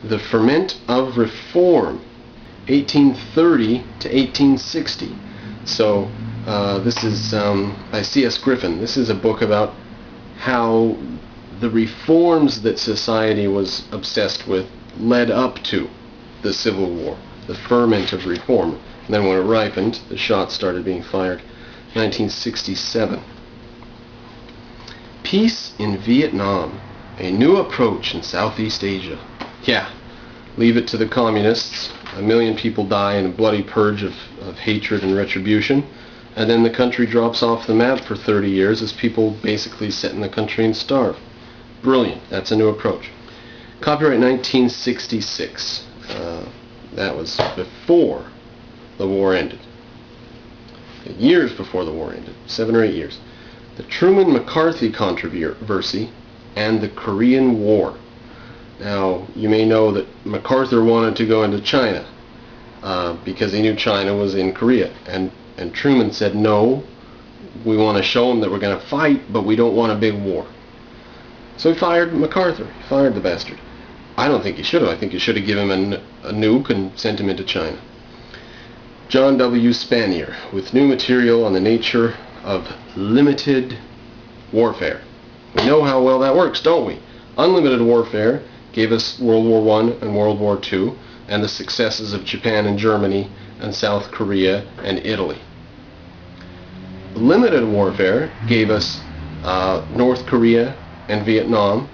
The Ferment of Reform, 1830 to 1860. So this is by C.S. Griffin. This is a book about how the reforms that society was obsessed with led up to the Civil War, the ferment of reform. And then when it ripened, the shots started being fired. 1967. Peace in Vietnam, a new approach in Southeast Asia. Yeah, leave it to the communists. 1 million people die in a bloody purge of hatred and retribution, and then the country drops off the map for 30 years as people basically sit in the country and starve. Brilliant. That's a new approach. Copyright 1966. That was before the war ended. Years before the war ended. 7 or 8 years. The Truman-McCarthy controversy and the Korean War. Now, you may know that MacArthur wanted to go into China because he knew China was in Korea. And Truman said, no, we want to show them that we're going to fight, but we don't want a big war. So he fired MacArthur. He fired the bastard. I don't think he should have. I think he should have given him a nuke and sent him into China. John W. Spanier, with new material on the nature of limited warfare. We know how well that works, don't we? Unlimited warfare gave us World War I and World War II, and the successes of Japan and Germany and South Korea and Italy. Limited warfare gave us North Korea and Vietnam,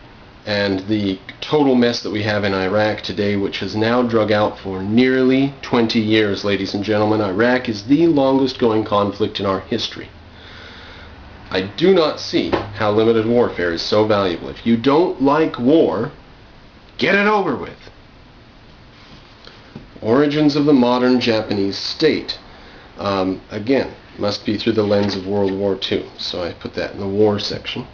and the total mess that we have in Iraq today, which has now drug out for nearly 20 years, ladies and gentlemen. Iraq is the longest going conflict in our history. I do not see how limited warfare is so valuable. If you don't like war, get it over with. Origins of the modern Japanese state. Again, must be through the lens of World War II, so I put that in the war section.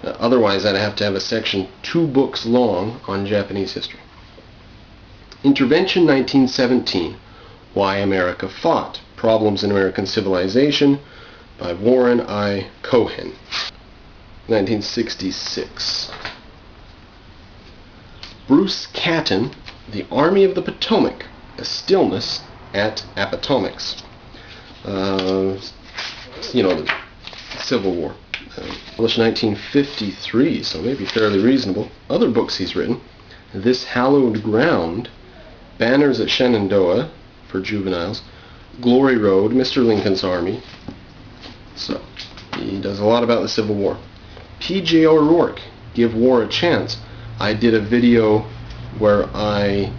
Otherwise, I'd have to have a section 2 books long on Japanese history. Intervention 1917, Why America Fought, Problems in American Civilization, by Warren I. Cohen. 1966. Bruce Catton, The Army of the Potomac, A Stillness at Appomattox. You know, the Civil War. Published 1953, so maybe fairly reasonable. Other books he's written: This Hallowed Ground, Banners at Shenandoah, for juveniles, Glory Road, Mr. Lincoln's Army. So, he does a lot about the Civil War. P.J. O'Rourke, Give War a Chance. I did a video where I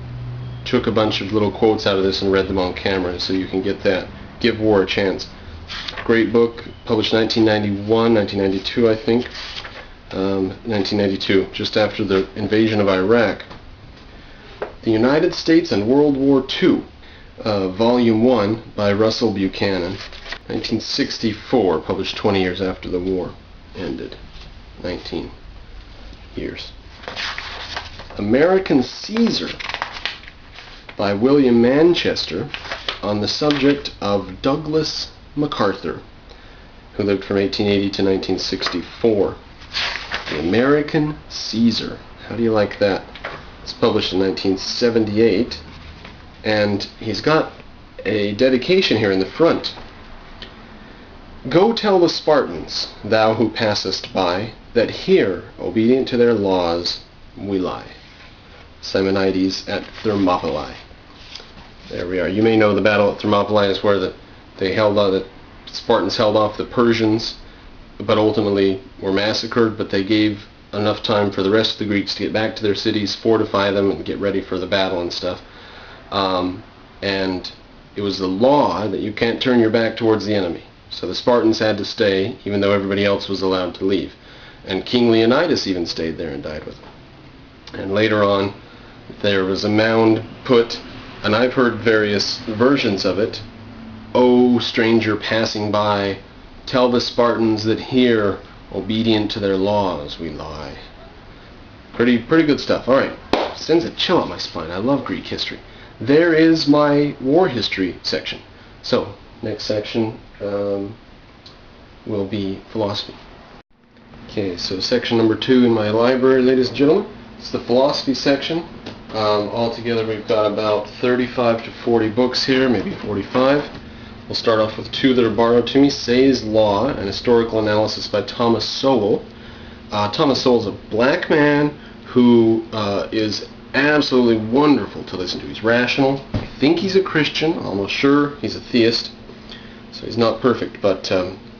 took a bunch of little quotes out of this and read them on camera, so you can get that. Give War a Chance. Great book, published 1991, 1992, I think. 1992, just after the invasion of Iraq. The United States and World War II, Volume 1, by Russell Buchanan. 1964, published 20 years after the war ended. 19 years. American Caesar, by William Manchester, on the subject of Douglas MacArthur, who lived from 1880 to 1964. The American Caesar. How do you like that? It's published in 1978, and he's got a dedication here in the front. Go tell the Spartans, thou who passest by, that here, obedient to their laws, we lie. Simonides at Thermopylae. There we are. You may know the battle at Thermopylae is where the Spartans held off the Persians, but ultimately were massacred, but they gave enough time for the rest of the Greeks to get back to their cities, fortify them, and get ready for the battle and stuff. And it was the law that you can't turn your back towards the enemy. So the Spartans had to stay, even though everybody else was allowed to leave. And King Leonidas even stayed there and died with them. And later on, there was a mound put, and I've heard various versions of it. O stranger passing by, tell the Spartans that here, obedient to their laws, we lie. Pretty good stuff. All right, sends a chill up my spine. I love Greek history. There is my war history section. So next section will be philosophy. Okay, so section number 2 in my library, ladies and gentlemen, it's the philosophy section. Altogether we've got about 35 to 40 books here, maybe 45. We'll start off with two that are borrowed to me. Say's Law, an historical analysis by Thomas Sowell. Thomas Sowell's a black man who is absolutely wonderful to listen to. He's rational. I think he's a Christian. I'm almost sure he's a theist. So he's not perfect, but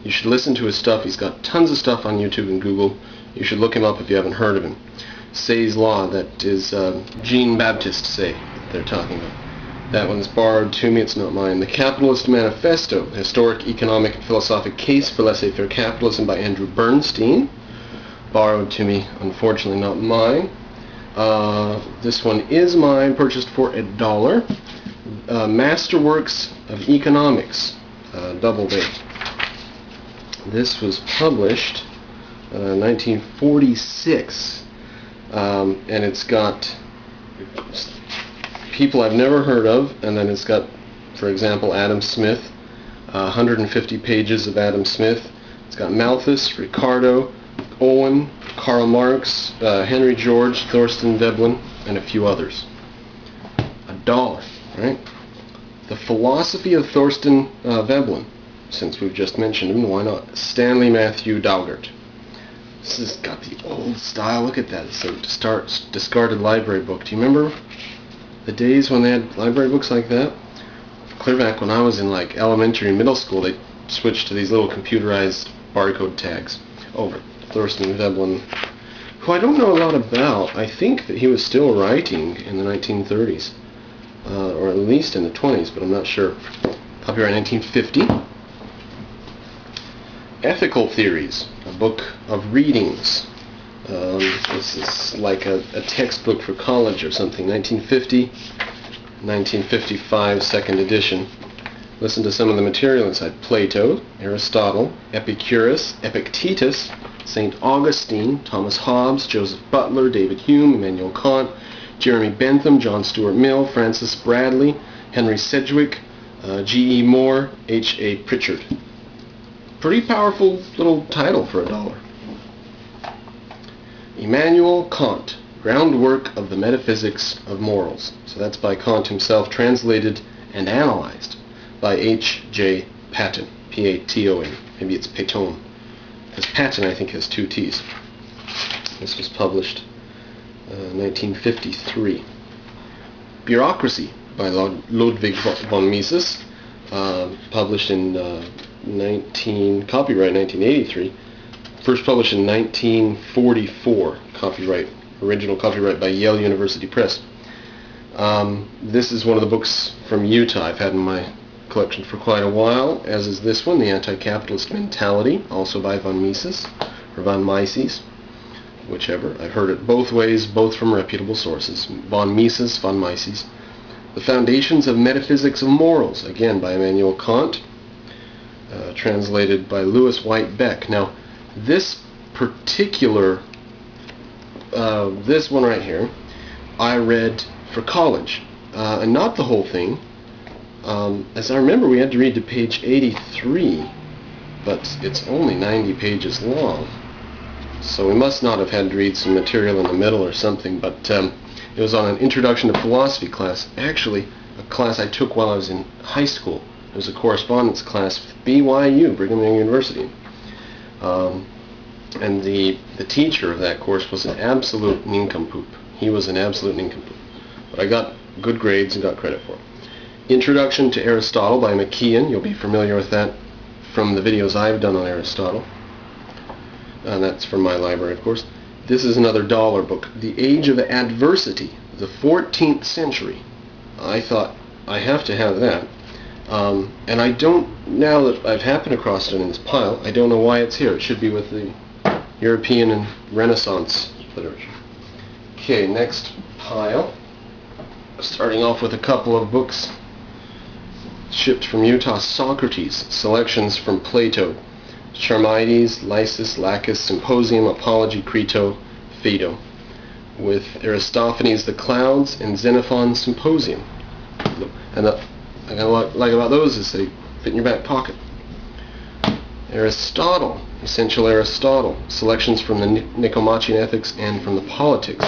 you should listen to his stuff. He's got tons of stuff on YouTube and Google. You should look him up if you haven't heard of him. Say's Law, that is Jean-Baptiste Say they're talking about. That one's borrowed to me, it's not mine. The Capitalist Manifesto, Historic, Economic, and Philosophic Case for Laissez-Faire Capitalism by Andrew Bernstein. Borrowed to me, unfortunately not mine. This one is mine, purchased for $1. Masterworks of Economics, Doubleday. This was published 1946. And it's got people I've never heard of, and then it's got, for example, Adam Smith, 150 pages of Adam Smith. It's got Malthus, Ricardo, Owen, Karl Marx, Henry George, Thorstein Veblen, and a few others. $1, right? The Philosophy of Thorstein Veblen, since we've just mentioned him, why not? Stanley Matthew Daugert. This has got the old style. Look at that. It's a discarded library book. Do you remember the days when they had library books like that? Clear back when I was in like elementary and middle school, they switched to these little computerized barcode tags. Over Thorstein Veblen, who I don't know a lot about. I think that he was still writing in the 1930s, or at least in the 20s, but I'm not sure. Copyright 1950. Ethical Theories, a book of readings. This is like a textbook for college or something. 1950, 1955, second edition. Listen to some of the material inside. Plato, Aristotle, Epicurus, Epictetus, St. Augustine, Thomas Hobbes, Joseph Butler, David Hume, Immanuel Kant, Jeremy Bentham, John Stuart Mill, Francis Bradley, Henry Sedgwick, G.E. Moore, H.A. Pritchard. Pretty powerful little title for $1. Immanuel Kant, Groundwork of the Metaphysics of Morals. So that's by Kant himself, translated and analyzed by H.J. Paton, P-A-T-O-N. Maybe it's Paton, because Paton I think has two T's. This was published 1953. Bureaucracy by Ludwig von Mises, published in copyright 1983. First published in 1944. Original copyright by Yale University Press. This is one of the books from Utah I've had in my collection for quite a while, as is this one, The Anti-Capitalist Mentality, also by von Mises, or von Mises, whichever. I've heard it both ways, both from reputable sources. Von Mises, von Mises. The Foundations of Metaphysics of Morals, again by Immanuel Kant, translated by Louis White Beck. Now, this particular, this one right here, I read for college, and not the whole thing. As I remember, we had to read to page 83, but it's only 90 pages long. So we must not have had to read some material in the middle or something, but it was on an Introduction to Philosophy class, actually a class I took while I was in high school. It was a correspondence class with BYU, Brigham Young University. And the teacher of that course was an absolute nincompoop. He was an absolute nincompoop. But I got good grades and got credit for it. Introduction to Aristotle by McKeon. You'll be familiar with that from the videos I've done on Aristotle. And that's from my library, of course. This is another $1 book. The Age of Adversity, the 14th Century. I thought, I have to have that. And I don't, now that I've happened across it in this pile, I don't know why it's here. It should be with the European and Renaissance literature. Okay, next pile. Starting off with a couple of books shipped from Utah. Socrates, selections from Plato, Charmides, Lysis, Lacus, Symposium, Apology, Crito, Phaedo, with Aristophanes, The Clouds, and Xenophon, Symposium. And the thing I like about those is they fit in your back pocket. Aristotle, Essential Aristotle, selections from the Nicomachean Ethics and from the Politics.